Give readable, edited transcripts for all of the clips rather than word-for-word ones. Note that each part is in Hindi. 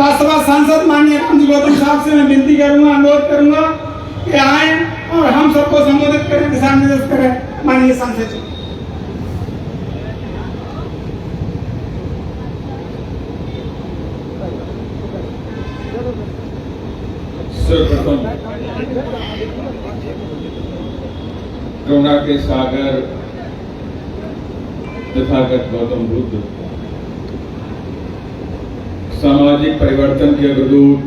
राज्यसभा सांसद माननीय रामजी गौतम साहब से मैं विनती करूंगा, अनुरोध करूंगा कि आए और हम सबको संबोधित करें, दिशा निर्देश करें। माननीय सांसद जी। सर्वप्रथम करुणा के सागर तथागत गौतम बुद्ध, सामाजिक परिवर्तन के अग्रदूत,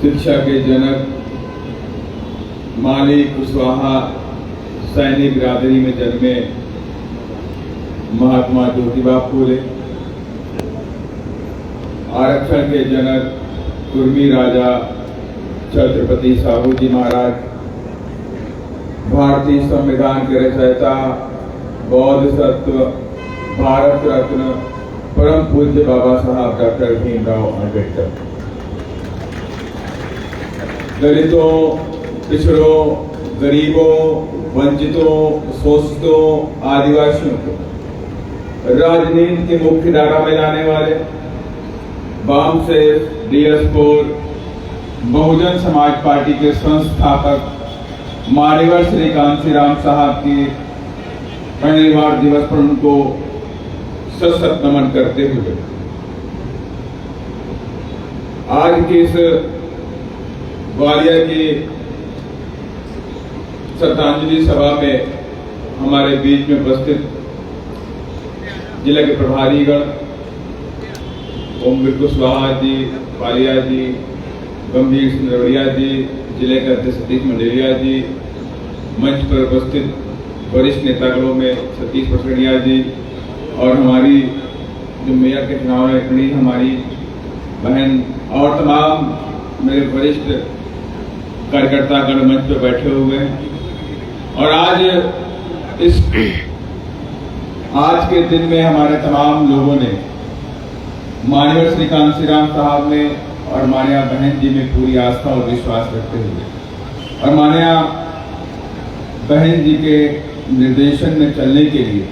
शिक्षा के जनक, माली कुशवाहा सैनिक बिरादरी में जन्मे महात्मा ज्योतिबा फूले, आरक्षण के जनक कुर्मी राजा छत्रपति साहू जी महाराज, भारतीय संविधान के रचयिता, बौद्ध सत्व, भारत रत्न, परम पूज्य बाबा साहब डॉक्टर भीमराव अम्बेडकर, दलितों, पिछड़ों, गरीबों, वंचितों, शोषितों, आदिवासियों को राजनीति के मुख्य धारा में लाने वाले वाम से DS4 बहुजन समाज पार्टी के संस्थापक मान्यवर श्री कांशीराम साहब की परिनिर्वाण दिवस पर उनको सशक्त नमन करते हुए आज की इस ग्वालियर की श्रद्धांजलि सभा में हमारे बीच में उपस्थित जिला के प्रभारीगण ओम कुशवाहा जी, पालिया जी, गंभीर सिंह रवड़िया जी, जिले के अध्यक्ष सतीश मंडेलिया जी, मंच पर उपस्थित वरिष्ठ नेतागणों में सतीश पसड़िया जी और हमारी जो मेयर के चुनाव में खड़ी हमारी बहन और तमाम मेरे वरिष्ठ कार्यकर्तागण मंच पर बैठे हुए हैं। और आज के दिन में हमारे तमाम लोगों ने मान्यवर श्री कांशीराम साहब में और मान्या बहन जी में पूरी आस्था और विश्वास रखते हुए और मान्या बहन जी के निर्देशन में चलने के लिए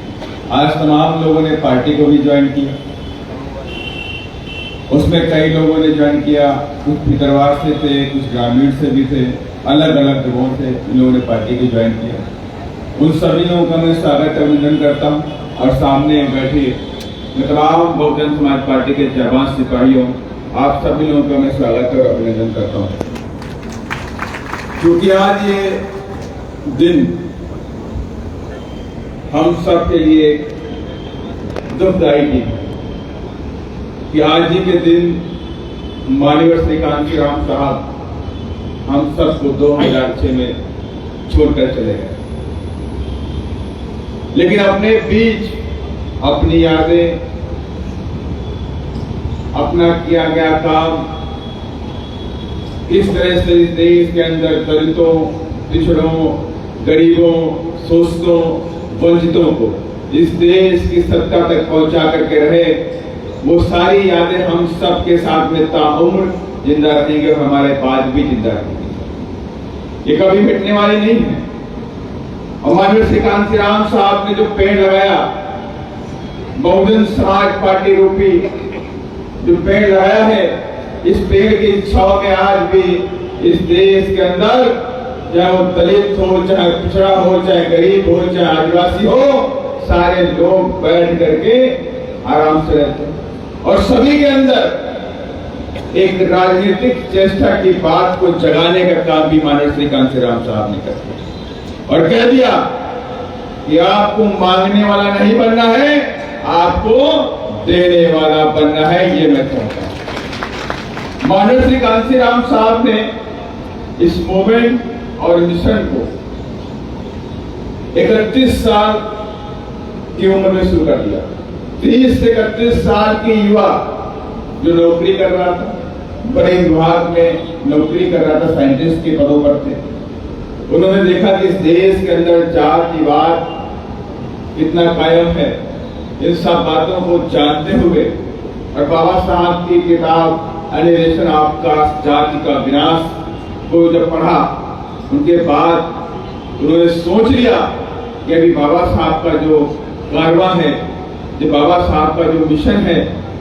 आज तमाम लोगों ने पार्टी को भी ज्वाइन किया। उसमें कई लोगों ने ज्वाइन किया, कुछ भितरवार से थे, कुछ ग्रामीण से भी थे, अलग अलग जगहों से इन लोगों ने पार्टी को ज्वाइन किया। उन सभी लोगों का मैं स्वागत अभिनंदन करता हूँ और सामने बैठे मैं तमाम बहुजन समाज पार्टी के जवान सिपाहियों, आप सभी लोगों का मैं स्वागत और अभिनंदन करता हूँ। क्योंकि आज ये दिन हम सब के लिए दुखदायी दिन है कि आज ही के दिन मान्यवर श्री कांशीराम साहब हम सबको 2006 में छोड़कर चले गए। लेकिन अपने बीच अपनी यादें, अपना किया गया काम, इस तरह से इस देश के अंदर दलितों, पिछड़ों, गरीबों, शोषितों, वंचितों को इस देश की सत्ता तक पहुंचा करके रहे, वो सारी यादें हम सबके साथ में ताउम्र जिंदा रहेंगे और हमारे बाद भी जिंदा रहेंगे। ये कभी मिटने वाली नहीं है। और माननीय श्री कांशीराम साहब ने जो पेड़ लगाया, बहुजन समाज पार्टी रूपी जो पेड़ लगाया है, इस पेड़ की छांव में आज भी इस देश के अंदर चाहे वो दलित हो, चाहे पिछड़ा हो, चाहे गरीब हो, चाहे आदिवासी हो, सारे लोग बैठ करके आराम से रहते हैं। और सभी के अंदर एक राजनीतिक चेष्टा की बात को जगाने का काम भी माननीय श्री कांशीराम साहब ने कर दिया और कह दिया कि आपको मांगने वाला नहीं बनना है, आपको देने वाला बनना है। ये मैं कहता हूं। माननीय श्री कांशीराम साहब ने इस मूवमेंट और मिशन को 31 साल की उम्र में शुरू कर दिया। 30 से 31 साल की युवा जो नौकरी कर रहा था, बड़े विभाग में नौकरी कर रहा था, साइंटिस्ट के पदों पर थे, उन्होंने देखा कि इस देश के अंदर जातिवाद कितना कायम है। इन सब बातों को जानते हुए और बाबा साहब की किताब एनिवेशन ऑफ कास्ट, जाति का विनाश को जब पढ़ा, उनके बाद उन्होंने सोच लिया कि अभी बाबा साहब का जो कारवां है, जो बाबा साहब का जो मिशन है,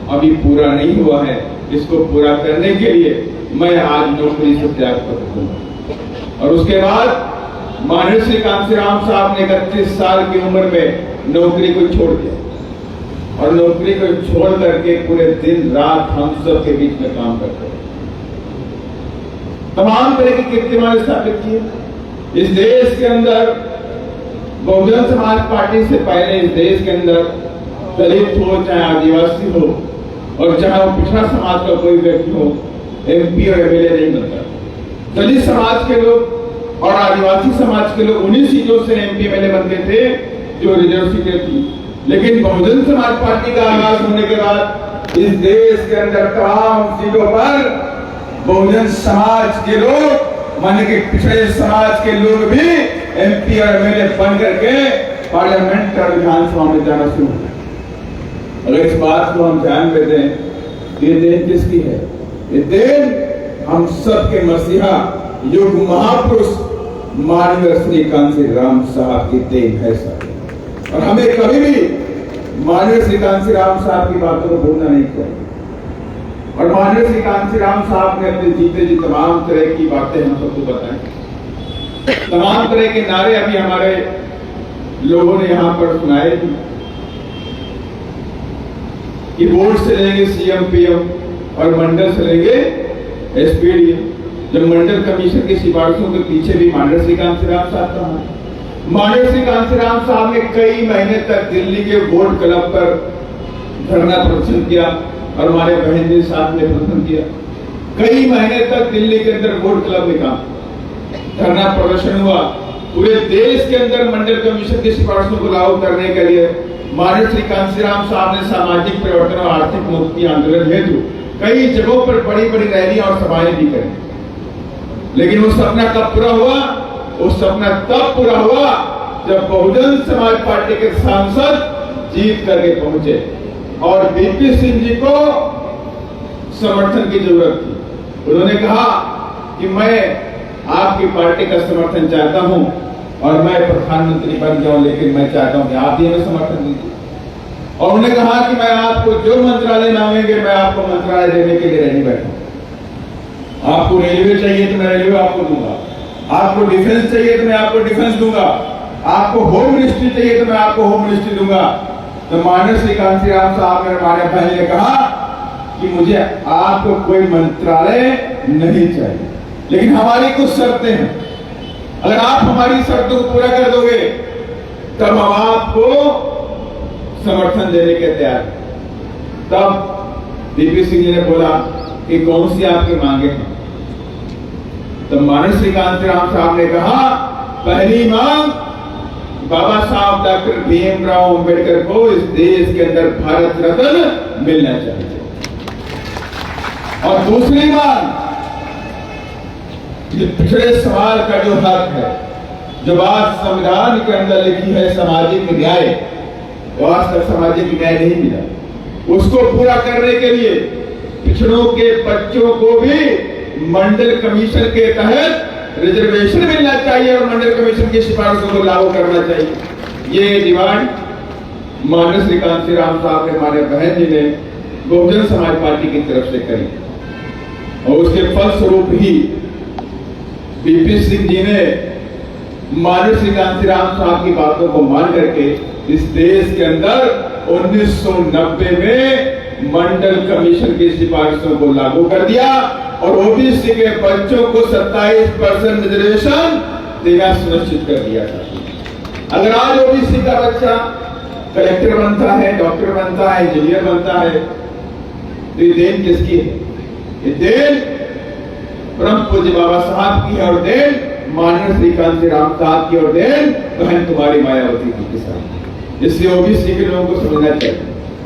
अभी पूरा नहीं हुआ है। इसको पूरा करने के लिए मैं आज नौकरी से त्याग पत्र दूंगा। और उसके बाद माननीय श्री कांशीराम साहब ने 31 साल की उम्र में नौकरी को छोड़ दिया और नौकरी को छोड़ करके पूरे दिन रात हम सब के बीच में काम करते हैं। तमाम तरह की कीर्तिमान स्थापित किए। इस देश के अंदर बहुजन समाज पार्टी से पहले इस देश के अंदर दलित हो चाहे आदिवासी हो और चाहे वो पिछड़ा समाज का कोई व्यक्ति हो, MP और MLA नहीं बनता। दलित समाज के लोग और आदिवासी समाज के लोग उन्हीं सीटों से MP MLA बनते थे जो रिजर्व सीटें थी। लेकिन बहुजन समाज पार्टी का आगाज होने के बाद इस देश के अंदर तमाम सीटों पर बहुजन समाज के लोग माने कि पिछड़े समाज के लोग भी MP और MLA बन करके पार्लियामेंट और विधानसभा में जाना शुरू हो। अगर इस बात को हम ध्यान में दें, ये देन किसकी है? ये देन हम सब के मसीहा युग महापुरुष माननीय श्री कांशीराम साहब की देन है सर। और हमें कभी भी माननीय श्री कांशीराम साहब की बातों को भूलना नहीं चाहिए। और माननीय श्री कांशीराम साहब ने अपने जीते जी तमाम तरह की बातें हम सबको बताई। तमाम तरह के नारे अभी हमारे लोगों ने यहाँ पर सुनाए कि बोर्ड से लेंगे CM PM और मंडल से लेंगे SP DM। जब मंडल कमीशन की सिफारिशों के पीछे भी माननीय श्री कांशीराम साहब था। माननीय श्री कांशीराम साहब ने कई महीने तक दिल्ली के बोर्ड क्लब पर धरना प्रदर्शन किया और हमारे बहन जी साहब ने प्रदर्शन किया। कई महीने तक दिल्ली के अंदर बोर्ड क्लब में काम धरना प्रदर्शन हुआ। पूरे देश के अंदर मंडल कमीशन की सिफारिशों को लागू करने के लिए माननीय श्री कांशीराम साहब ने सामाजिक परिवर्तन और आर्थिक मुक्ति आंदोलन हेतु कई जगहों पर बड़ी बड़ी रैलियां और सभाएं भी करी। लेकिन वो सपना कब पूरा हुआ? वो सपना तब पूरा हुआ जब बहुजन समाज पार्टी के सांसद जीत करके पहुंचे और VP सिंह जी को समर्थन की जरूरत थी। उन्होंने कहा कि मैं आपकी पार्टी का समर्थन चाहता हूं और मैं प्रधानमंत्री बन जाऊं, लेकिन मैं चाहता हूं कि आप ही हमें समर्थन दीजिए। और उन्होंने कहा कि मैं आपको जो मंत्रालय मांगेंगे मैं आपको मंत्रालय देने के लिए रेडी बैठा। आपको रेलवे चाहिए तो मैं रेलवे आपको दूंगा, आपको डिफेंस चाहिए तो मैं आपको डिफेंस दूंगा, आपको होम मिनिस्ट्री चाहिए तो मैं आपको होम मिनिस्ट्री दूंगा। तो माननीय श्री कांशीराम साहब ने हमारे भाई ने कहा कि मुझे आपको कोई मंत्रालय नहीं चाहिए, लेकिन हमारी कुछ शर्तें हैं। अगर आप हमारी शर्तों को पूरा कर दोगे तब हम आपको समर्थन देने के तैयार हैं। तब VP सिंह जी ने बोला कि कौन सी आपकी मांगे हैं? तो माननीय श्री कांशीराम साहब ने कहा पहली मांग बाबा साहब डॉक्टर भीमराव अंबेडकर को इस देश के अंदर भारत रत्न मिलना चाहिए। और दूसरी मांग पिछड़े समाज का जो हक है, जो बात संविधान के अंदर लिखी है सामाजिक न्याय, वो आज तक सामाजिक न्याय नहीं मिला। उसको पूरा करने के लिए पिछड़ों के बच्चों को भी मंडल कमीशन के तहत रिजर्वेशन मिलना चाहिए और मंडल कमीशन की सिफारिशों को लागू करना चाहिए। ये डिमांड माननीय श्री कांशीराम साहब ने हमारे बहन जी ने बहुजन समाज पार्टी की तरफ से करी और उसके फलस्वरूप ही VP सिंह जी ने माननीय श्री कांशीराम साहब की बातों को मान करके इस देश के अंदर 1990 में मंडल कमीशन की सिफारिशों को लागू कर दिया और OBC के बच्चों को 27% रिजर्वेशन देना सुनिश्चित कर दिया था। अगर आज OBC का बच्चा कलेक्टर बनता है, डॉक्टर बनता है, इंजीनियर बनता है, तो ये देन किसकी है? ये देन परम पूज्य बाबा साहब की है और देन माननीय श्री कांशीराम साहब की और देन बहन कुमारी मायावती जी के साथ। इसलिए OBC के लोगों को समझना चाहिए,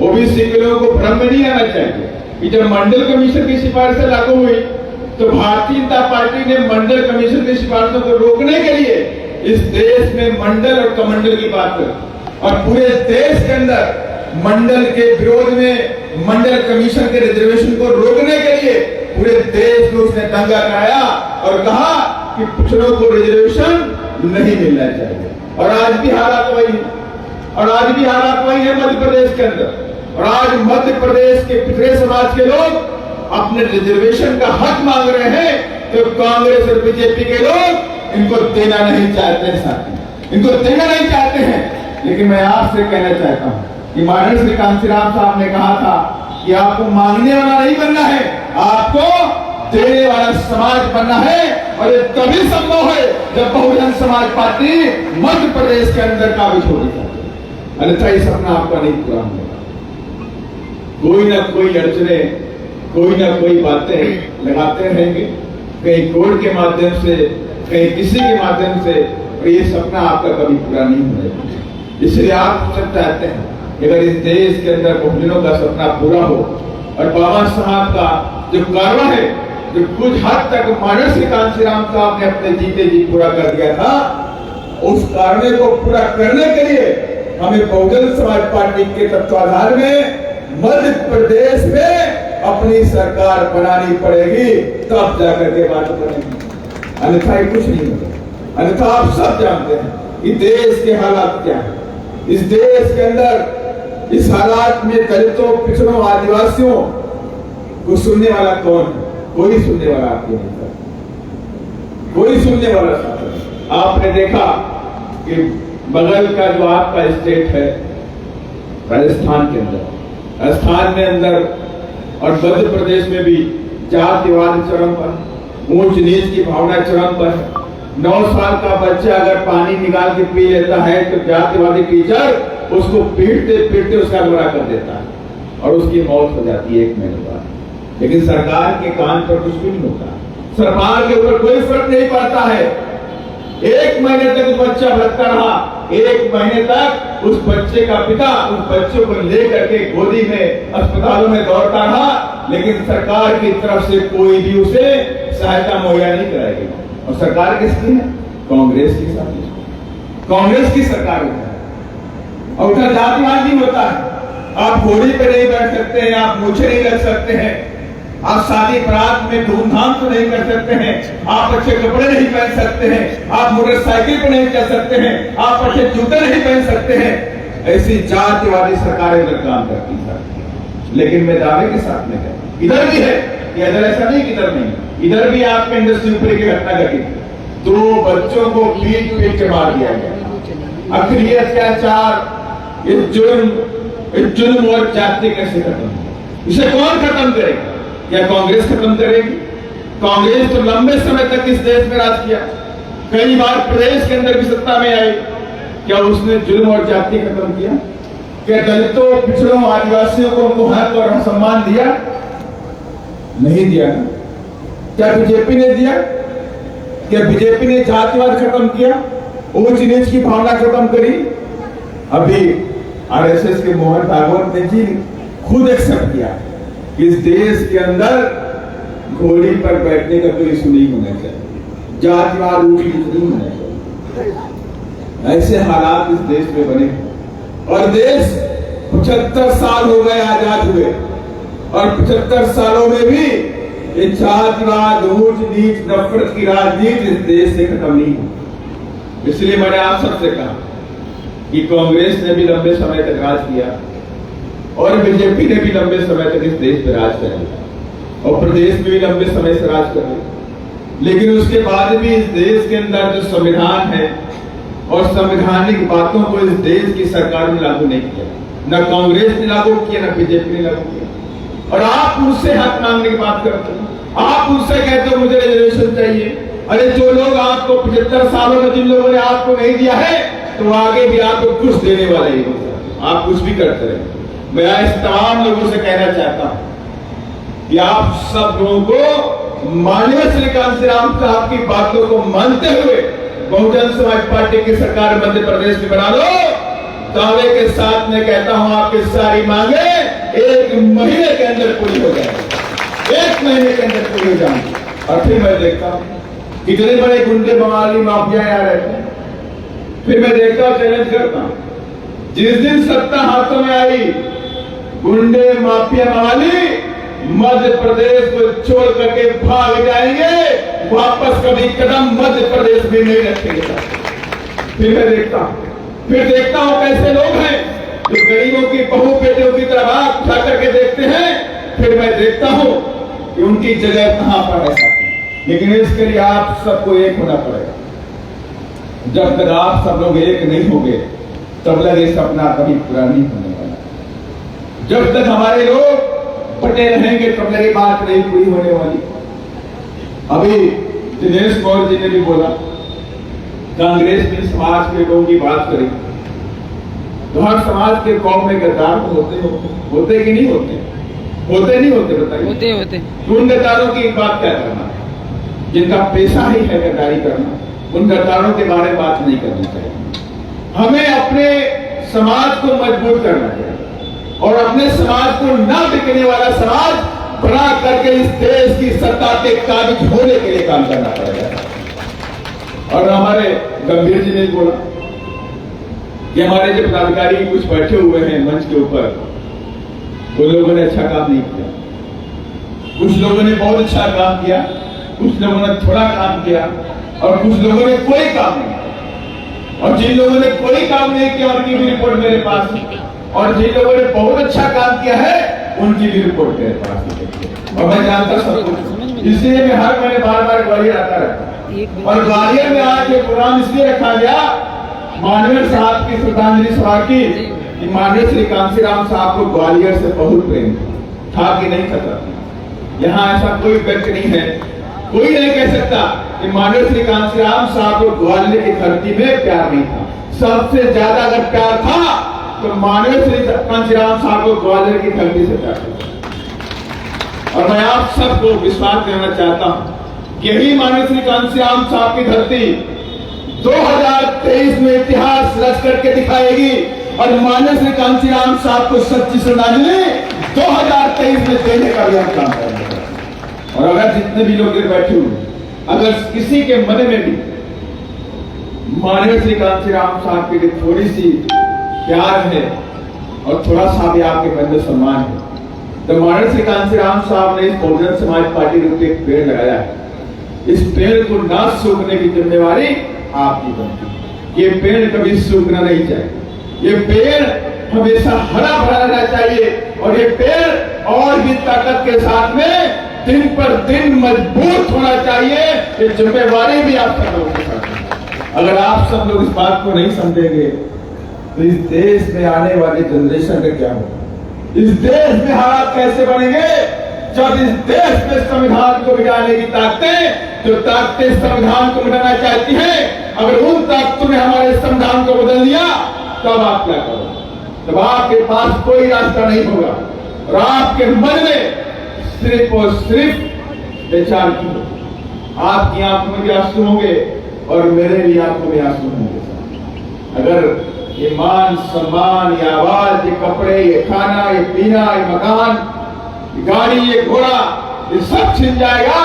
OBC के लोगों को भ्रम में नहीं आना चाहिए कि जब मंडल कमीशन की सिफारिशें लागू हुई तो भारतीय जनता पार्टी ने मंडल कमीशन की सिफारिशों को रोकने के लिए इस देश में मंडल और कमंडल की बात करी और पूरे देश के अंदर मंडल के विरोध में मंडल कमीशन के रिजर्वेशन को रोकने के लिए पूरे देश में उसने दंगा कराया और कहा कि पिछड़ों को रिजर्वेशन नहीं मिलना चाहिए। और आज भी हालात वही है, और आज भी हालात वही है मध्य प्रदेश के अंदर। और आज मध्य प्रदेश के पिछड़े समाज के लोग अपने रिजर्वेशन का हक मांग रहे हैं, तो कांग्रेस और बीजेपी के लोग इनको देना नहीं चाहते हैं साथी, इनको देना नहीं चाहते हैं। लेकिन मैं आपसे कहना चाहता हूं कि माननीय श्री कांशीराम साहब ने कहा था कि आपको मांगने वाला नहीं बनना है, आपको देने वाला समाज बनना है। और ये तभी संभव है जब बहुजन समाज पार्टी मध्य प्रदेश के अंदर काबिज होगी, अन्यथा ये सपना आपका नहीं पूरा होगा। कोई ना कोई अड़चने, कोई ना कोई बातें लगाते रहेंगे, कहीं कोर्ट के माध्यम से, कहीं किसी के माध्यम से, और ये सपना आपका कभी पूरा नहीं होगा। इसलिए आप सब चाहते हैं कि अगर इस देश के अंदर बहुजनों का सपना पूरा हो, और बाबा साहब का जो कार्य है, जो कुछ हद तक माननीय श्री कांशीराम साहब ने अपने जीते जी पूरा कर दिया था, उस कार्य को पूरा करने के लिए हमें बहुजन समाज पार्टी के तत्वाधान में मध्य प्रदेश में अपनी सरकार बनानी पड़ेगी, तब जाकर के बात बनेगी, अन्यथा कुछ नहीं होगा। अन्यथा आप सब जानते हैं कि देश के हालात क्या है। इस देश के अंदर इस हालात में दलितों, पिछड़ों, आदिवासियों को सुनने वाला कौन है? कोई सुनने वाला आपको नहीं था, कोई सुनने वाला था। आपने देखा कि बगल का जो आपका स्टेट है राजस्थान के अंदर, राजस्थान में अंदर और मध्य प्रदेश में भी जातिवाद चरम पर, ऊंच नीच की भावना चरम पर। 9 साल का बच्चा अगर पानी निकाल के पी लेता है तो जातिवादी टीचर उसको पीटते पीटते उसका बुरा कर देता है और उसकी मौत हो जाती है 1 महीने बाद। लेकिन सरकार के कान पर कुछ भी नहीं होता, सरकार के ऊपर कोई फर्क नहीं पड़ता है। 1 महीने तक उस बच्चा भटका रहा, 1 महीने तक उस बच्चे का पिता उस बच्चे को लेकर के गोदी में अस्पतालों में दौड़ता रहा, लेकिन सरकार की तरफ से कोई भी उसे सहायता मुहैया नहीं कराएगी। और सरकार किसकी है? कांग्रेस की साथी, कांग्रेस की सरकार होता है। और उधर जातिवाद नहीं होता है। आप घोड़ी पे नहीं बैठ सकते हैं, आप मूछे नहीं रख सकते हैं, आप शादी बारात में धूमधाम तो नहीं कर सकते हैं, आप अच्छे कपड़े नहीं पहन सकते हैं, आप मोटरसाइकिल पर नहीं चल सकते हैं, आप अच्छे जूते नहीं पहन सकते हैं। ऐसी जातिवादी सरकारें इधर काम करती है। लेकिन मैं दावे के साथ में कहता, इधर भी है, इधर ऐसा नहीं, इधर नहीं, इधर भी आपके इंडस्ट्री ऊपर की घटना घटी, 2 बच्चों को पीट पीट के मार दिया गया। आखिर ये अत्याचार, ये जुल्म और जाति कैसे खत्म? इसे कौन खत्म करेगा? क्या कांग्रेस खत्म करेगी? कांग्रेस तो लंबे समय तक इस देश में राज किया, कई बार प्रदेश के अंदर भी सत्ता में आई। क्या उसने जुल्म और जाति खत्म किया? क्या दलितों, पिछड़ों, आदिवासियों को उनको हक और सम्मान दिया? नहीं दिया ना। क्या बीजेपी ने दिया? क्या बीजेपी ने जातिवाद खत्म किया, ऊंच नीच की भावना खत्म करी? अभी आरएसएस के मोहन भागवत ने जी खुद एक्सेप्ट किया कि इस देश के अंदर घोड़ी पर बैठने का कोई इशू नहीं होना चाहिए, जातिवाद ऊंच नीच नहीं होना चाहिए। ऐसे हालात इस देश में बने और देश 75 साल हो गए आजाद हुए, और 75 सालों में भी ये जातिवाद, ऊंच नीच, नफरत की राजनीति इस देश से खत्म नहीं हुई। इसलिए मैंने आप सबसे कहा कि कांग्रेस ने भी लंबे समय तक राज किया और बीजेपी ने भी लंबे समय तक इस देश पर राज कर लिया और प्रदेश में भी लंबे समय से राज कर लिया। लेकिन उसके बाद भी इस देश के अंदर जो संविधान है और संवैधानिक बातों को इस देश की सरकार ने लागू नहीं किया, न कांग्रेस ने लागू किया, न बीजेपी ने लागू किया। और आप उनसे हक मांगने की बात करते हैं, आप उनसे कहते हो मुझे रिजर्वेशन चाहिए। अरे जो लोग आपको 75 सालों में, जिन लोगों ने आपको नहीं दिया है, तो आगे भी आपको कुछ देने वाले ही होगा, आप कुछ भी करते रहे। मैं इस तमाम लोगों से कहना चाहता हूं कि आप सब लोगों को माननीय श्री कांशीराम साहब की बातों को मानते हुए बहुजन समाज पार्टी की सरकार मध्य प्रदेश में बना लो। दावे के साथ मैं कहता हूं आपकी सारी मांगे 1 महीने के अंदर पूरी हो जाएगी, 1 महीने के अंदर पूरी हो जाएंगी। और फिर मैं देखता हूं कितने बड़े गुंडे बंगाली माफिया आ रहे थे, फिर मैं देखता हूं, चैलेंज करता हूं, जिस दिन सत्ता हाथों में आई, गुंडे माफिया बंगाली मध्य प्रदेश को छोड़ करके भाग जाएंगे, वापस कभी कदम मध्य प्रदेश में नहीं रखेंगे। फिर मैं देखता हूं कैसे लोग हैं जो गरीबों की बहू बेटियों की तरफ आंख उठा करके देखते हैं, फिर मैं देखता हूं कि उनकी जगह कहां पर है। लेकिन इसके लिए आप सबको एक होना पड़ेगा। जब तक आप सब लोग एक नहीं होंगे तब तक ये सपना कभी पूरा नहीं होने वाला। जब तक हमारे लोग बटे रहेंगे तब तक ये बात नहीं पूरी होने वाली। अभी दिनेश कौर जी ने भी बोला, कांग्रेस ने समाज के लोगों की बात करी तो हर समाज के कौम में गद्दार तो होते कि नहीं होते? होते नहीं होते? बताइए। होते। उन गद्दारों की बात क्या करना, जिनका पेशा ही है गद्दारी करना, उन गद्दारों के बारे में बात नहीं करनी चाहिए। हमें अपने समाज को मजबूत करना चाहिए और अपने समाज को न बिकने वाला समाज बना करके इस देश की सत्ता के काबिज होने के लिए काम करना पड़ेगा। और हमारे गंभीर जी ने बोला कि हमारे जो पदाधिकारी कुछ बैठे हुए हैं मंच के ऊपर, उन लोगों ने अच्छा काम नहीं किया, कुछ लोगों ने बहुत अच्छा काम किया, कुछ लोगों ने थोड़ा काम किया और कुछ लोगों ने कोई काम नहीं किया। और जिन लोगों ने कोई काम नहीं किया उनकी भी रिपोर्ट मेरे पास है, और जिन लोगों ने बहुत अच्छा काम किया है उनकी भी रिपोर्ट मेरे पास है। और मैं जानता सब कुछ, इसलिए मैं हर महीने बार बार ग्वालियर आता रहता। और ग्वालियर में आज ये प्रोग्राम इसलिए रखा गया माननीय साहब की श्रद्धांजलि सभा की, कि माननीय श्री कांशीराम साहब को ग्वालियर से बहुत प्रेम था कि नहीं था। यहाँ ऐसा कोई व्यक्ति नहीं है, कोई नहीं कह सकता कि माननीय श्री कांशीराम साहब को ग्वालियर की धरती में प्यार नहीं था। सबसे ज्यादा अगर प्यार था तो माननीय श्री कांशीराम साहब को ग्वालियर की धरती से प्यार था। और मैं आप सबको विश्वास देना चाहता हूं कि यही माननीय श्री कांशीराम साहब की धरती 2023 में इतिहास रच करके दिखाएगी और माननीय श्री कांशीराम साहब को सच्ची श्रद्धांजलि 2023 में देने का भी हम काम करेंगे। और अगर जितने भी लोग इधर बैठे हुए, अगर किसी के मन में भी माननीय श्री कांशीराम साहब के लिए थोड़ी सी प्यार है और थोड़ा सा भी आपके मन में सम्मान है, तो माननीय श्री कांशीराम साहब ने इस बहुजन समाज पार्टी के ऊपर एक पेड़ लगाया है। इस पेड़ को ना सूखने की जिम्मेवारी आपकी बनती है। ये पेड़ कभी सूखना नहीं चाहिए, ये पेड़ हमेशा हरा भरा रहना चाहिए और ये पेड़ और भी ताकत के साथ में दिन पर दिन मजबूत होना चाहिए। ये जिम्मेवारी भी आप सब लोगों के साथ है। अगर आप सब लोग इस बात को नहीं समझेंगे तो इस देश में आने वाली जनरेशन का क्या होगा? इस देश में हालात कैसे बनेंगे जब इस देश में संविधान को मिटाने की ताकतें, जो ताकतें संविधान को मिटाना चाहती हैं, अगर उन ताकतों ने हमारे संविधान को बदल दिया तब आप क्या करोगे? तब आपके पास कोई रास्ता नहीं होगा और आपके मन में सिर्फ और सिर्फ विचार की आपकी आंखों में भी आंसू होंगे और मेरे भी आंखों में आंसू होंगे। अगर ये मान सम्मान, ये आवाज, ये कपड़े, ये खाना, ये पीना, ये मकान, ये गाड़ी, ये घोड़ा, ये सब छिन जाएगा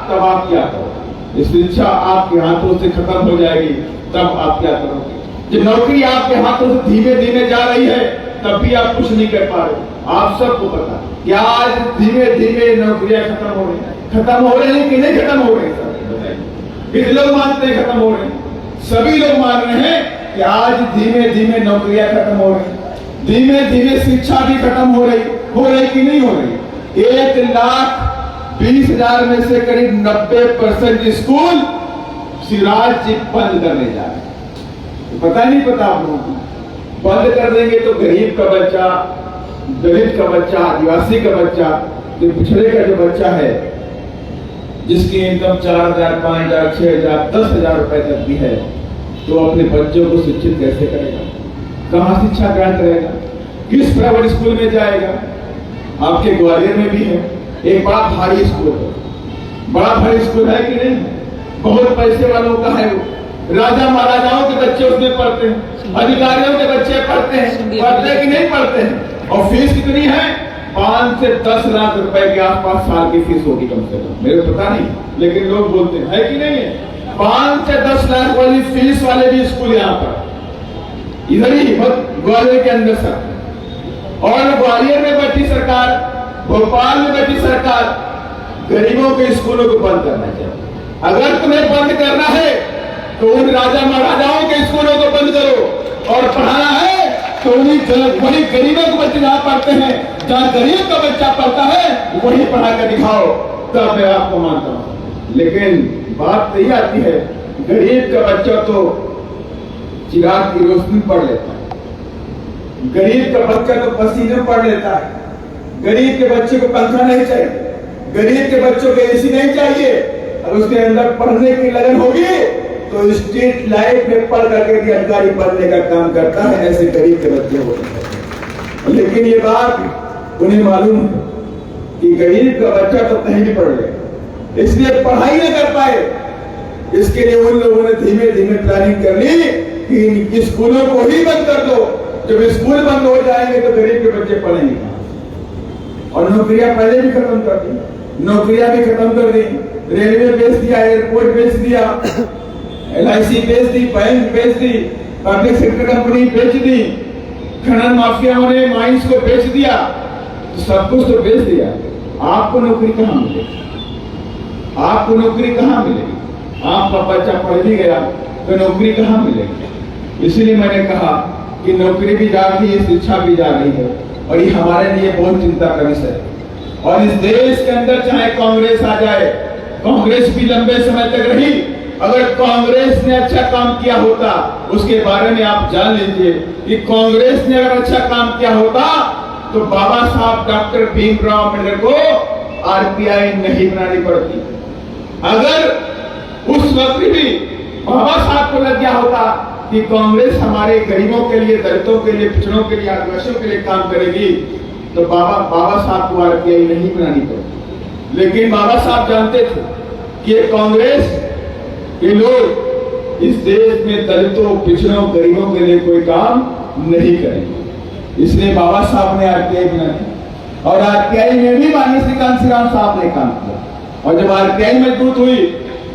तब आप क्या करोगे? ये शिक्षा आपके हाथों से खत्म हो जाएगी तब आप क्या करोगे? जो नौकरी आपके हाथों से धीमे धीमे जा रही है तब भी आप कुछ नहीं कर पा रहे। आप सबको पता कि आज धीमे धीमे नौकरियां खत्म हो रही हैं। खत्म हो रही हैं कि नहीं खत्म हो रही? कितने लोग मानते हैं खत्म हो रहे हैं? सभी लोग मान रहे हैं कि आज धीमे धीमे नौकरियां खत्म हो रही, धीमे धीमे शिक्षा भी खत्म हो रही कि नहीं हो रही? 1,20,000 में से करीब 90% स्कूल शिवराज जी बंद करने जा रहे हैं। तो पता नहीं पता आप लोगों को? बंद कर देंगे तो गरीब का बच्चा, दलित का बच्चा, आदिवासी का बच्चा, जो पिछड़े का जो बच्चा है जिसकी इनकम 4,000, 5,000, 6,000, 10,000 रुपए तक भी है, तो अपने बच्चों को शिक्षित कैसे करेगा? कहां शिक्षा ग्रहण करेगा? किस प्राइवेट स्कूल में जाएगा? आपके ग्वालियर में भी है एक बड़ा भारी स्कूल है, बड़ा भारी स्कूल है कि नहीं? बहुत पैसे वालों का है वो, राजा महाराजाओं के बच्चे उसमें पढ़ते हैं, अधिकारियों के बच्चे पढ़ते हैं कि नहीं पढ़ते हैं? और फीस कितनी है? 5 से 10 लाख रुपए के आसपास साल की फीस होगी कम से कम, मेरे पता नहीं, लेकिन लोग बोलते हैं है कि नहीं है? 5 से 10 लाख वाली फीस वाले भी स्कूल यहाँ पर इधर ही ग्वालियर के अंदर सर, और ग्वालियर में बैठी सरकार, भोपाल में बैठी सरकार गरीबों के स्कूलों को बंद करना चाहिए। अगर तुम्हें बंद करना है तो उन राजा महाराजाओं के स्कूलों को बंद करो और पढ़ाना है तो वही गरीबों के बच्चे जहां पढ़ते हैं, जहां गरीब का बच्चा पढ़ता है वही पढ़ा कर दिखाओ, तब मैं आपको मानता हूं। लेकिन बात यही आती है, गरीब का बच्चा तो चिराग की रोशनी पढ़ लेता है, गरीब का बच्चा तो पसीने पढ़ लेता है, गरीब के बच्चे को पंखा नहीं चाहिए, गरीब के बच्चों को एसी नहीं चाहिए, और उसके अंदर पढ़ने की लगन होगी तो स्ट्रीट लाइट में पढ़ करके भी अधिकारी बनने का काम करता है। ऐसे गरीब के बच्चे होते हैं। लेकिन ये बात उन्हें मालूम है कि गरीब का बच्चा तो कहीं भी पढ़ ले, इसलिए पढ़ाई न कर पाए। इसके लिए उन लोगों ने धीमे धीमे प्लानिंग कर ली कि स्कूलों को ही बंद कर दो। जब स्कूल बंद हो जाएंगे तो गरीब के बच्चे पढ़ेंगे कहां? और नौकरियां पहले भी खत्म कर दी, नौकरियां भी खत्म कर दी, रेलवे बेच दिया, एयरपोर्ट बेच दिया, LIC बेच दी, बैंक बेच दी, पब्लिक सेक्टर कंपनी बेच दी, खनन माफियाओं ने माइंस को बेच दिया, तो सब कुछ तो बेच दिया। आपको नौकरी कहां मिलेगी? आपको नौकरी कहां मिलेगी? आपका बच्चा पढ़ भी गया तो नौकरी कहां मिलेगी? इसलिए मैंने कहा कि नौकरी भी जा रही है, शिक्षा भी जा रही है, और ये हमारे लिए बहुत चिंता का विषय है। और इस देश के अंदर चाहे कांग्रेस आ जाए, कांग्रेस भी लंबे समय तक रही, अगर कांग्रेस ने अच्छा काम किया होता, उसके बारे में आप जान लीजिए कि कांग्रेस ने अगर अच्छा काम किया होता तो बाबा साहब डॉक्टर भीमराव अम्बेडकर को RPI नहीं बनानी पड़ती। अगर उस वक्त भी बाबा साहब को लग गया होता कि कांग्रेस हमारे गरीबों के लिए, दलितों के लिए, पिछड़ों के लिए, आदिवासियों के लिए काम करेगी, तो बाबा साहब को RPI नहीं बनानी पड़ती। लेकिन बाबा साहब जानते थे कि कांग्रेस ये लोग इस देश में दलितों, पिछड़ों, गरीबों के लिए कोई काम नहीं करेंगे। इसलिए बाबा साहब ने RPI बनाई, और RPI में भी माननीय श्री कांशीराम साहब ने काम किया। और जब RPI मजबूत हुई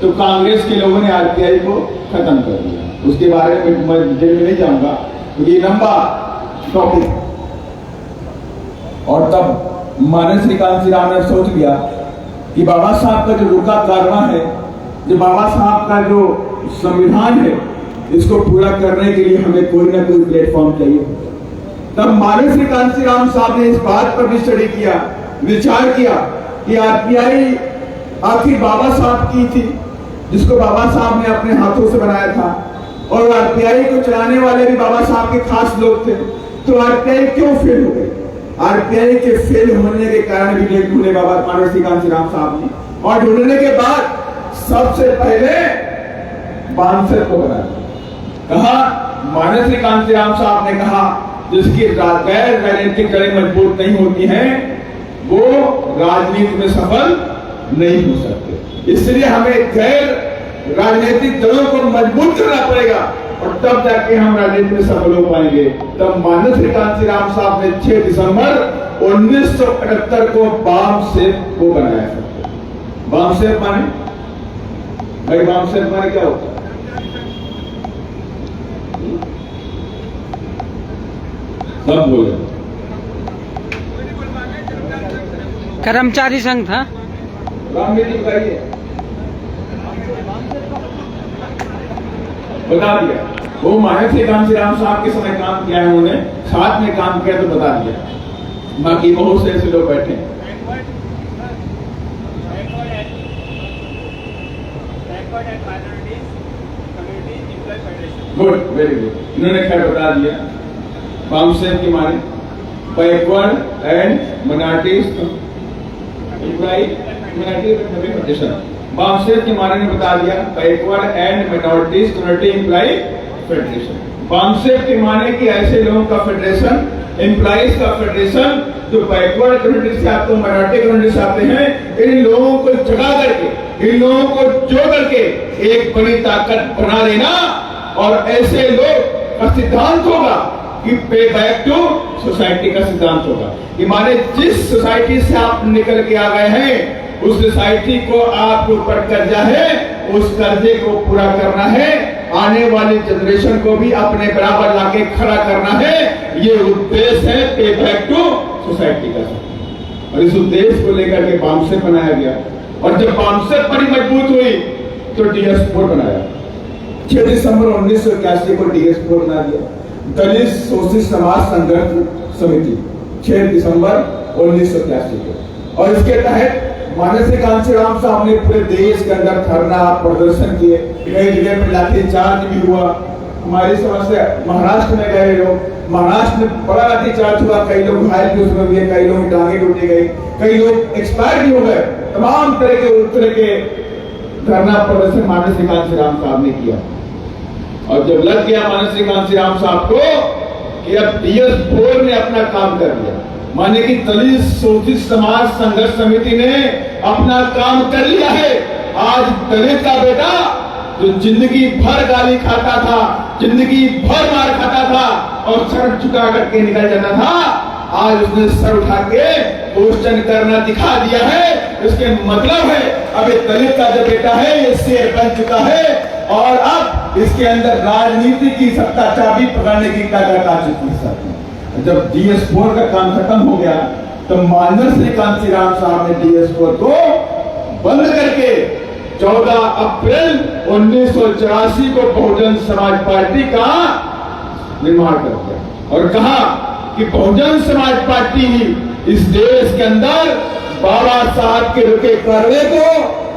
तो कांग्रेस के लोगों ने RPI को खत्म कर दिया। उसके बारे में मैं डिटेल में नहीं जाऊंगा, तो ये लंबा टॉपिक। और तब माननीय श्री कांशीराम ने सोच लिया कि बाबा साहब का जो रुका कारवां है, जो बाबा साहब का जो संविधान है, इसको पूरा करने के लिए हमें कोई ना कोई प्लेटफॉर्म चाहिए। तब माननीय श्री कांशीराम साहब ने इस बात पर भी स्टडी किया, विचार किया कि RPI आखिर बाबा साहब की थी, जिसको बाबा साहब ने अपने हाथों से बनाया था, और RPI को चलाने वाले भी बाबा साहब के खास लोग थे। तो RPI क्यों फेल हो गई? RPI के फेल होने के कारण भी ढूंढे बाबा माननीय श्री कांशीराम साहब ने, और ढूंढने के बाद सबसे पहले बांसर को बनाया। कहा, माननीय श्री कांशीराम साहब ने कहा, जिसकी गैर राजनीतिक जड़ें मजबूत नहीं होती हैं, वो राजनीति में सफल नहीं हो सकते। इसलिए हमें गैर राजनीतिक दलों को मजबूत करना पड़ेगा, और तब जाके हम राजनीति में सफल हो पाएंगे। तब माननीय श्री कांशीराम साहब ने 6 दिसंबर 1978 को बामसेफ को बनाया। बामसेफ माने भाई, बामसेफ माने क्या होता है? सब बोले। कर्मचारी संघ था। रामनीति बताइए, बता दिया। वो माननीय श्री कांशीराम साहब के समय काम किया है, उन्होंने साथ में काम किया तो बता दिया। बाकी बहुत से ऐसे लोग बैठे हैं। गुड, वेरी गुड, इन्होंने खैर बता दिया। बामसेफ की माने backward and minorities employ community federation. BAMCEF के माने ने बता दिया backward and minorities community employ federation. BAMCEF के माने कि ऐसे लोगों का फेडरेशन, एम्प्लॉइज का फेडरेशन जो बैकवर्ड कम्युनिटी से आते हैं, माइनॉरिटी कम्युनिटी से आते हैं, इन लोगों को जगा करके, इन लोगों को जोड़ करके एक बड़ी ताकत बना देना। और ऐसे लोग का सिद्धांत होगा कि पे बैक टू सोसाइटी का सिद्धांत होगा कि माने जिस सोसाइटी से आप निकल के आ गए हैं, उस सोसाइटी को आपके ऊपर कर्जा है, उस कर्जे को पूरा करना है, आने वाली जनरेशन को भी अपने बराबर लाके खड़ा करना है। ये उद्देश्य है पे बैक टू सोसाइटी का। और इस उद्देश्य को लेकर के बामसेफ बनाया गया। और जब बामसेफ बड़ी मजबूत हुई तो DS4 बनाया। 6 दिसंबर 1981 को DS4 बना दिया। दलित शोषित समाज संघर्ष समिति 6 दिसंबर 1983 को। और इसके तहत माननीय श्री कांशीराम साहब ने पूरे देश के अंदर धरना प्रदर्शन किए, कई जगह पर लाठीचार्ज भी हुआ। हमारी समझ से महाराष्ट्र में गए लोग, महाराष्ट्र में बड़ा लाठीचार्ज हुआ, कई लोग घायल भी उसमें हुए, कई लोग टांगे टूटी गई, कई लोग एक्सपायर भी हो गए। तमाम तरह के धरना प्रदर्शन माननीय श्री कांशीराम साहब ने किया। और जब लग गया माननीय श्री कांशीराम साहब को कि अब DS4 ने अपना काम कर लिया, माने कि दलित शोषित समाज संघर्ष समिति ने अपना काम कर लिया है। आज दलित का बेटा जो जिंदगी भर गाली खाता था, जिंदगी भर मार खाता था और सर झुका करके निकल जाता था, आज उसने सर उठा के क्वेश्चन करना दिखा दिया है। इसके मतलब है अब ये दलित का जो बेटा है ये शेर बन चुका है और अब इसके अंदर राजनीति की सत्ता चाबी पकड़ने की ताकत आ चुकी है। जब DS4 का काम खत्म हो गया तो माननीय श्री कांशीराम साहब ने DS4 को बंद करके 14 अप्रैल 1984 को बहुजन समाज पार्टी का निर्माण कर दिया और कहा कि बहुजन समाज पार्टी ही इस देश के अंदर बाबा साहब के रुके कार्य को,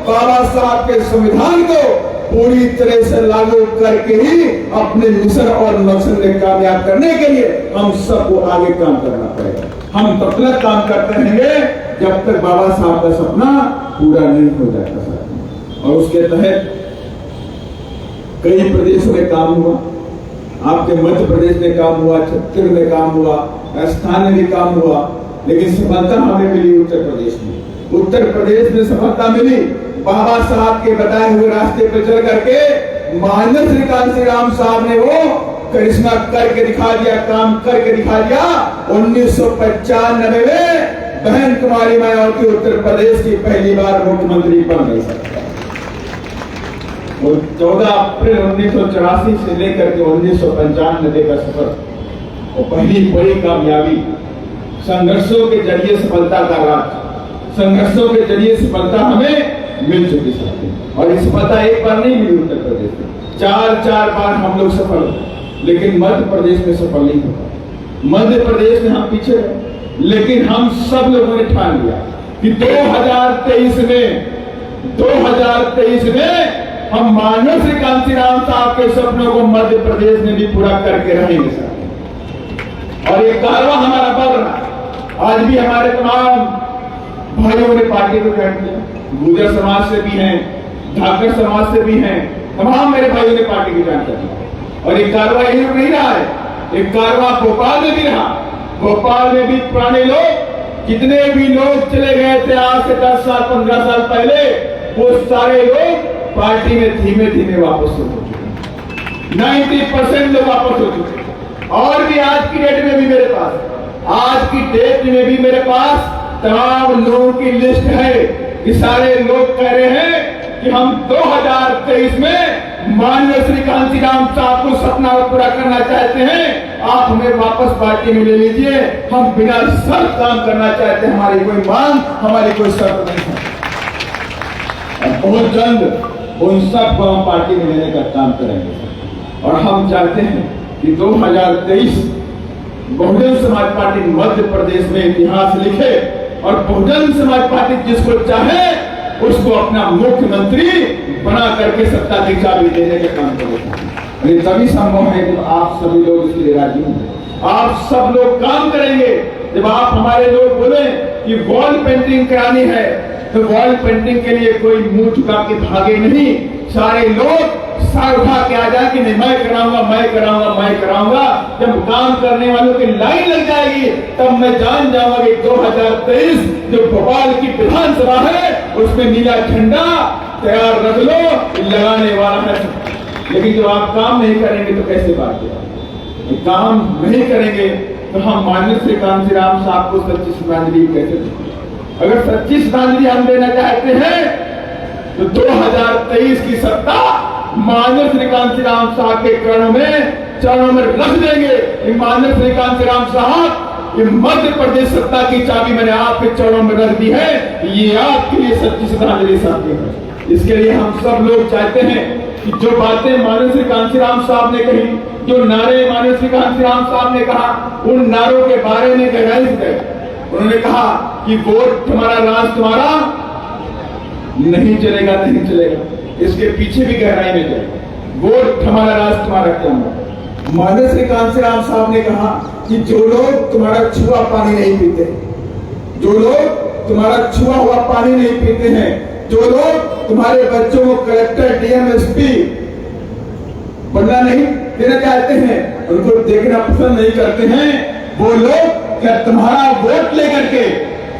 बाबा साहब के संविधान को पूरी तरह से लागू करके ही अपने मिशन और मकसद में कामयाब करने के लिए हम सबको आगे काम करना पड़ेगा। हम तब तक काम करते रहेंगे जब तक बाबा साहब का सपना पूरा नहीं हो जाता। और उसके तहत कई प्रदेशों में काम हुआ, आपके मध्य प्रदेश में काम हुआ, छत्तीसगढ़ में काम हुआ, राजस्थान में भी काम हुआ, लेकिन सफलता हमें मिली उत्तर प्रदेश में। उत्तर प्रदेश में सफलता मिली बाबा साहब के बताए हुए रास्ते पर चल करके। माननीय श्री कांशीराम साहब ने वो करिश्मा करके दिखा दिया, काम करके दिखा दिया। 1995 में बहन कुमारी मायावती उत्तर प्रदेश की पहली बार मुख्यमंत्री बन गई। और 14 अप्रैल 1984 से लेकर के 1995 का सफर और पहली बड़ी कामयाबी, संघर्षों के जरिए सफलता का राज, संघर्षों के जरिए सफलता हमें मिल चुकी है। और ये सफलता एक बार नहीं मिली उत्तर प्रदेश में, 4 बार हम लोग सफल हुए, लेकिन मध्य प्रदेश में सफल नहीं हुआ। मध्य प्रदेश में हम पीछे रहे, लेकिन हम सब लोगों ने ठान लिया कि 2023 में हम माननीय श्री कांशीराम साहब के सपनों को मध्य प्रदेश में भी पूरा करके रहेंगे सर। और ये कारवां हमारा बढ़ रहा। आज भी हमारे तमाम भाइयों ने पार्टी को ज्वाइन किया, गुर्जर समाज से भी हैं, ढाकर समाज से भी हैं, तमाम मेरे भाइयों ने पार्टी को ज्वाइन किया। और ये कारवां यही नहीं रहा है, एक कारवां भोपाल में भी रहा। भोपाल में भी पुराने लोग, जितने भी लोग चले गए थे आज से 10 साल 15 साल पहले, वो सारे लोग पार्टी में धीमे धीमे वापस हो चुके। 90% लोग वापस हो चुके। और भी आज की डेट में भी मेरे पास तमाम लोगों की लिस्ट है कि सारे लोग कह रहे हैं कि हम 2023 में माननीय श्री कांशीराम साहब को सपना पूरा करना चाहते हैं, आप हमें वापस पार्टी में ले लीजिए, हम बिना शर्त काम करना चाहते हैं, हमारी कोई मांग, हमारी कोई शर्त नहीं है। और बहुत जल्द उन सबको हम पार्टी में लेने का काम करेंगे। और हम चाहते हैं कि 2023 बहुजन समाज पार्टी मध्य प्रदेश में इतिहास लिखे और बहुजन समाज पार्टी जिसको चाहे उसको अपना मुख्यमंत्री बना करके सत्ता की चाबी देने का काम करेगा। ये तभी संभव है जब आप सभी लोग इसके लिए राजी होंगे, आप सब लोग काम करेंगे। जब आप हमारे लोग बोले कि वॉल पेंटिंग करानी है तो वॉल पेंटिंग के लिए कोई मुंह झुका के भागे नहीं, सारे लोग सर उठा के आ जाए कि नहीं मैं कराऊंगा। जब काम करने वालों की लाइन लग जाएगी तब मैं जान जाऊंगा कि 2023 जो भोपाल की विधानसभा है उसमें नीला झंडा तैयार रख लो, लगाने वाला है। लेकिन जब आप काम नहीं करेंगे तो कैसे बात है? काम नहीं करेंगे तो हम माननीय श्री कांशीराम साहब को सच्ची श्रद्धांजलि कैसे देंगे? अगर सच्ची श्रद्धांजलि हम देना चाहते हैं तो 2023 की सत्ता माननीय श्री कांशीराम साहब के चरणों में रख देंगे। माननीय श्री कांशीराम साहब, ये मध्य प्रदेश सत्ता की चाबी मैंने आपके चरणों में रख दी है, ये आपके लिए सच्ची श्रद्धांजलि साहब है। इसके लिए हम सब लोग चाहते हैं कि जो बातें माननीय श्री कांशीराम साहब ने कही, जो नारे माननीय श्री कांशीराम साहब ने कहा, उन नारों के बारे में गहराई से गए। उन्होंने कहा कि वोट तुम्हारा, राज तुम्हारा नहीं चलेगा, नहीं चलेगा। इसके पीछे भी गहराई में गए, वोट हमारा, राज तुम्हारा क्या है। माननीय श्री कांशीराम साहब ने कहा कि जो लोग तुम्हारा छुआ पानी नहीं पीते, जो लोग तुम्हारा छुआ हुआ पानी नहीं पीते हैं, जो लोग तुम्हारे बच्चों को कलेक्टर, डीएम, एसपी बनना नहीं देना चाहते हैं, उनको देखना पसंद नहीं करते हैं, वो लोग क्या तुम्हारा वोट लेकर के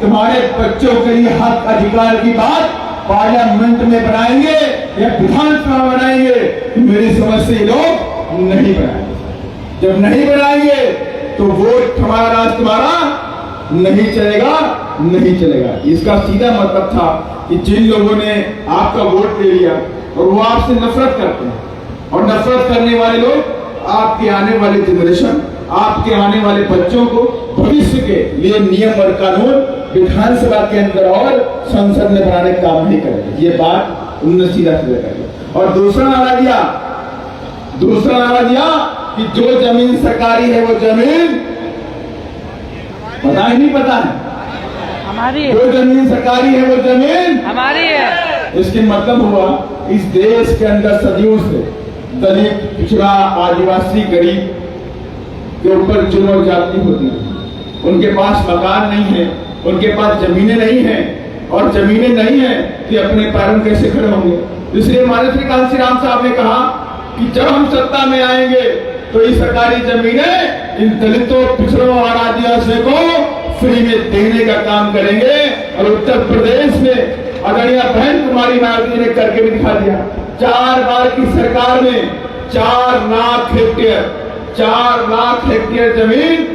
तुम्हारे बच्चों के लिए हक अधिकार की बात पार्लियामेंट में बनाएंगे या विधानसभा में बनाएंगे? मेरी समझ से ये लोग नहीं बनाएंगे। जब नहीं बनाएंगे तो वोट हमारा, राज तुम्हारा नहीं चलेगा, नहीं चलेगा। इसका सीधा मतलब था कि जिन लोगों ने आपका वोट ले लिया और वो आपसे नफरत करते हैं, और नफरत करने वाले लोग आपके आने वाले जनरेशन, आपके आने वाले बच्चों को भविष्य के लिए नियम और कानून विधानसभा के अंदर और संसद में बनाने का काम नहीं करेंगे। ये बात उन्होंने सीधा सीधा कर दिया। और दूसरा नारा दिया कि जो जमीन सरकारी है वो जमीन पता ही नहीं पता है हमारी है, जो जमीन सरकारी है वो जमीन हमारी है। इसके मतलब हुआ इस देश के अंदर सदियों से दलित, पिछड़ा, आदिवासी, गरीब के ऊपर जुल्म और जाति होती है। उनके पास मकान नहीं है, उनके पास जमीनें नहीं है, और जमीनें नहीं है तो अपने पैरों में कैसे खड़े होंगे? इसलिए माननीय श्री कांशीराम साहब ने कहा कि जब हम सत्ता में आएंगे तो ये सरकारी जमीनें इन दलितों, पिछड़ों और आदिवासियों को फ्री में देने का काम करेंगे। और उत्तर प्रदेश में आदरणीय बहन कुमारी मायावती ने करके भी दिखा दिया। 4 बार की सरकार में 4 लाख हेक्टेयर जमीन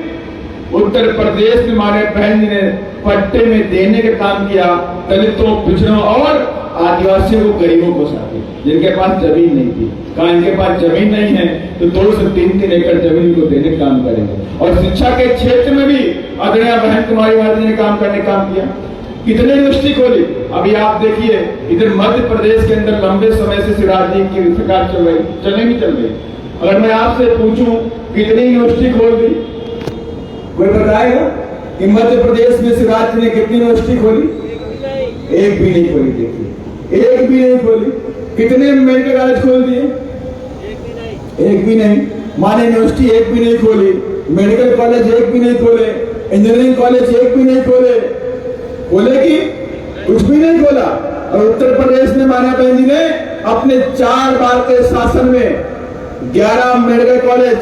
उत्तर प्रदेश में हमारे बहन जी ने पट्टे में देने का काम किया, दलितों, पिछड़ों और आदिवासियों को, गरीबों को साथ, जिनके पास जमीन नहीं थी। कहा इनके पास जमीन नहीं है तो 2 से 3 एकड़ जमीन को देने का काम करेंगे। और शिक्षा के क्षेत्र में भी आदरणीय बहन कुमारी मायावती ने काम करने का काम किया। कितने यूनिवर्सिटी खोली? अभी आप देखिए इधर मध्य प्रदेश के अंदर लंबे समय से शिवराज जी की सरकार चल रही। अगर मैं आपसे पूछूं कितनी यूनिवर्सिटी खोल दी, कोई बताएगा कि मध्य प्रदेश में शिवराज जी ने कितनी यूनिवर्सिटी खोली? एक भी नहीं खोली। देखिए, एक भी नहीं खोली। कितने मेडिकल कॉलेज खोल दिए? एक भी नहीं। माने यूनिवर्सिटी एक भी नहीं खोली, मेडिकल कॉलेज एक भी नहीं खोले, इंजीनियरिंग कॉलेज एक भी नहीं खोले कि कुछ भी नहीं खोला। और उत्तर प्रदेश में मान्या बहन जी ने अपने 4 बार के शासन में 11 मेडिकल कॉलेज,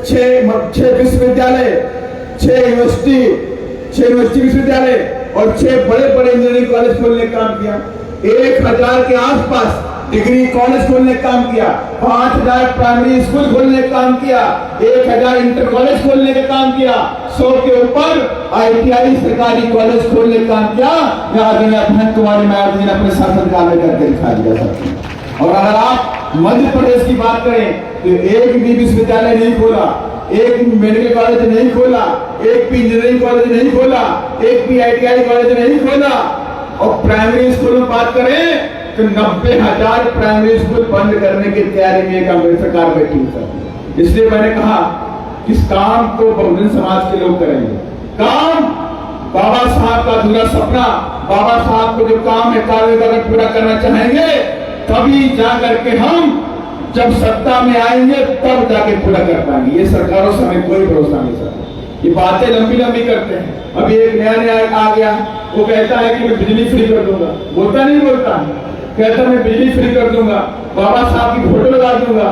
6 विश्वविद्यालय, 6 यूनिवर्सिटी विश्वविद्यालय और 6 बड़े बड़े इंजीनियरिंग कॉलेज खोलने का काम किया। 1000 के आसपास डिग्री कॉलेज खोलने का काम किया, 5000 प्राइमरी स्कूल खोलने का काम किया, 1000 इंटर कॉलेज खोलने का काम किया, 100 के ऊपर ITI सरकारी कॉलेज खोलने का काम किया। बहन कुमारी मायावती ने अपने शासनकाल में करके दिखा दिया सब। और अगर आप मध्य प्रदेश की बात करें तो एक भी विश्वविद्यालय नहीं खोला, एक भी मेडिकल कॉलेज नहीं खोला, एक भी इंजीनियरिंग कॉलेज नहीं खोला, एक भी ITI कॉलेज नहीं खोला। और प्राइमरी स्कूल में बात करें तो 90,000 प्राइमरी स्कूल बंद करने की तैयारी में कांग्रेस सरकार बैठी है। इसलिए मैंने कहा इस काम को बहुजन समाज के लोग करेंगे। काम बाबा साहब का अधूरा सपना, बाबा साहब को जो काम है कार्य अगर पूरा करना चाहेंगे तभी जाकर के हम जब सत्ता में आएंगे तब जाके पूरा कर पाएंगे। ये सरकारों से हमें कोई भरोसा नहीं सर। ये बातें लंबी लंबी करते हैं। अभी एक नया आ गया, वो कहता है कि मैं बिजली फ्री कर दूंगा। बोलता नहीं बोलता, कहता मैं बिजली फ्री कर दूंगा, बाबा साहब की फोटो लगा दूंगा।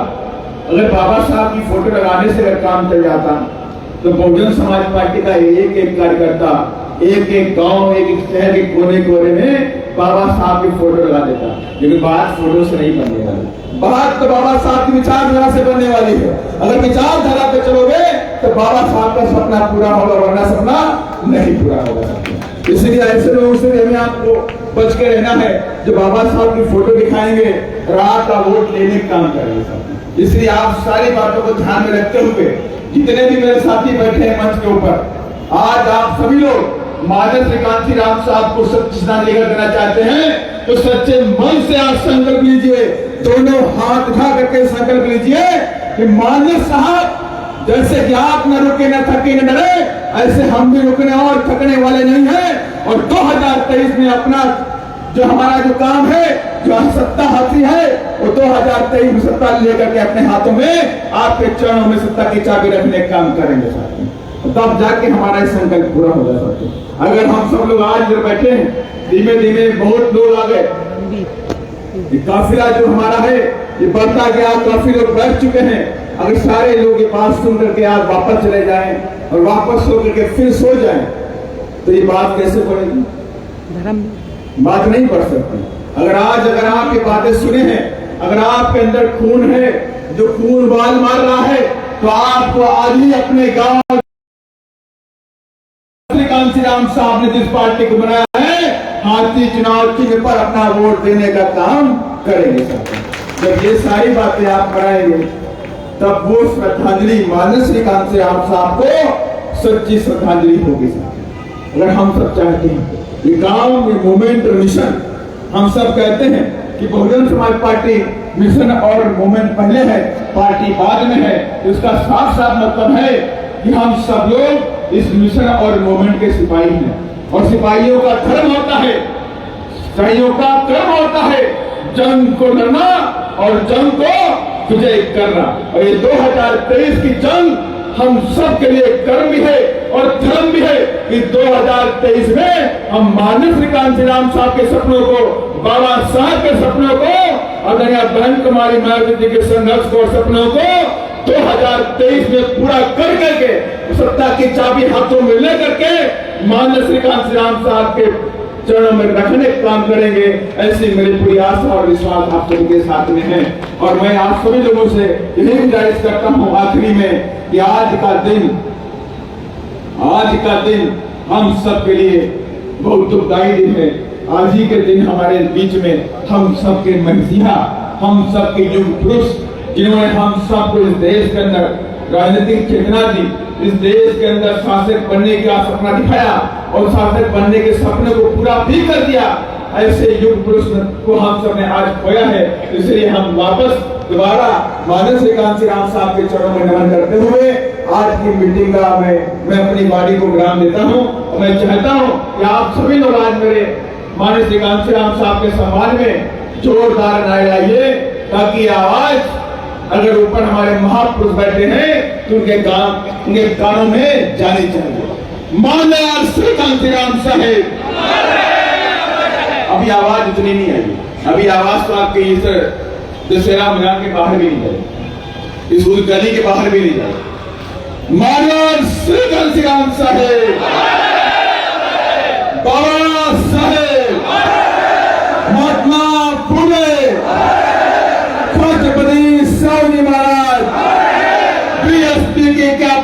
अगर बाबा साहब की फोटो लगाने से अगर काम चल जाता तो बहुजन समाज पार्टी का एक एक कार्यकर्ता एक एक गांव, एक एक शहर के कोने कोने में बाबा साहब की फोटो लगा देता। लेकिन बात फोटो से नहीं बनने वाली, बात तो बाबा साहब की विचारधारा से बनने वाली है। अगर विचारधारा पे चलोगे तो बाबा साहब का सपना पूरा होगा, वरना सपना नहीं पूरा होगा। इसलिए ऐसे लोगों से हमें आपको बच के रहना है जो बाबा साहब की फोटो दिखाएंगे, रात का वोट लेने का काम करेंगे। इसलिए आप सारी बातों को ध्यान में रखते हुए जितने भी मेरे साथी बैठे हैं मंच के ऊपर, आज आप सभी लोग माननीय श्री कांशीराम साहब को सच्ची श्रद्धांजलि देना चाहते हैं तो सच्चे मन से आप संकल्प लीजिए दोनों हाथ उठा करके संकल्प लीजिए कि माननीय साहब, जैसे कि आप न रुके न थके न डरे, ऐसे हम भी रुकने और थकने वाले नहीं हैं। और 2023 में अपना जो हमारा जो काम है, जो सत्ता हाथी है, वो 2023 में सत्ता लेकर के अपने हाथों में, आपके चरणों में सत्ता की चाबी रखने का काम करेंगे साथियों। तब जाके हमारा संकल्प पूरा होगा साथियों। अगर हम सब लोग आज इधर बैठे हैं, धीमे धीमे बहुत लोग आ गए, ये काफिला जो हमारा है ये बढ़ता गया, काफी लोग बैठ चुके हैं। अगर सारे लोग ये बात सुन करके आज वापस चले जाएं और वापस सो करके फिर सो जाएं, तो ये बात कैसे बढ़ेगी? बात नहीं बढ़ सकती। अगर आप ये बातें सुने हैं, अगर आपके अंदर खून है, जो खून बाल मार रहा है, तो आपको आज ही अपने गांव कांसी राम साहब ने जिस पार्टी को बनाया है, हाथी चुनाव चिन्ह पर अपना वोट देने का काम करेंगे साथियों। जब ये सारी बातें आप कराएंगे, तब वो श्रद्धांजलि माननीय श्री कांसी राम साहब को सच्ची श्रद्धांजलि होगी साथियों। अगर हम सब चाहते हैं ये गांव, ये मूवमेंट और मिशन, हम सब कहते हैं कि बहुजन समाज पार्टी मिशन और मूवमेंट पहले है, पार्टी बाद में है, इसका साफ साफ मतलब है कि हम सब लोग इस मिशन और मूवमेंट के सिपाही हैं। और सिपाहियों का धर्म होता है, सिपाहियों का कर्म होता है जंग को लड़ना और जंग को विजय करना। और ये 2023 की जंग हम सब के लिए कर्म भी है और धर्म भी है कि 2023 में हम माननीय श्री कांसी राम साहब के सपनों को, बाबा साहब के सपनों को, आदरणीय बहन कुमारी मायावती जी के संघर्ष को और सपनों को 2023 में पूरा कर करके सत्ता की चाबी हाथों में ले करके माननीय श्री कांसी राम साहब के चरणों में रखने का काम करेंगे। ऐसी मेरी पूरी आशा और विश्वास आप सभी के साथ में है। और मैं आप सभी लोगों से यही गुजारिश करता हूं आखिरी में कि आज का दिन हम सब के लिए बहुत दुखदायी दिन है। आज ही के दिन हमारे बीच में हम सबके महजिया, हम सबके युग पुरुष, जिन्होंने हम सबको इस देश के अंदर राजनीतिक चेतना दी, इस देश के अंदर शासक बनने का सपना दिखाया और शासक बनने के सपने को पूरा भी कर दिया, ऐसे युग पुरुष को हम सब ने आज खोया है। इसलिए हम वापस दोबारा माननीय श्री कांसी राम साहब के चरणों में नमन करते हुए आज की मीटिंग का मैं अपनी बाड़ी को विराम देता हूं। और मैं चाहता हूं कि आप सभी लोग आज मेरे माननीय श्री कांसी राम साहब के सम्मान में जोरदार नारे लाइए, ताकि आवाज अगर ऊपर हमारे महापुरुष बैठे हैं तो उनके कानों में जानी चाहिए। माननीय श्री कांसी राम साहब। अभी आवाज इतनी नहीं आई, अभी आवाज तो आपके इस दशहरा मैदान के बाहर भी नहीं जाए, इस गली के बाहर भी नहीं जाए। माननीय श्री कांसी राम साहब, बाबा साहेब, महात्मा फुले, छत्रपति शिवाजी महाराज, बीएसपी की क्या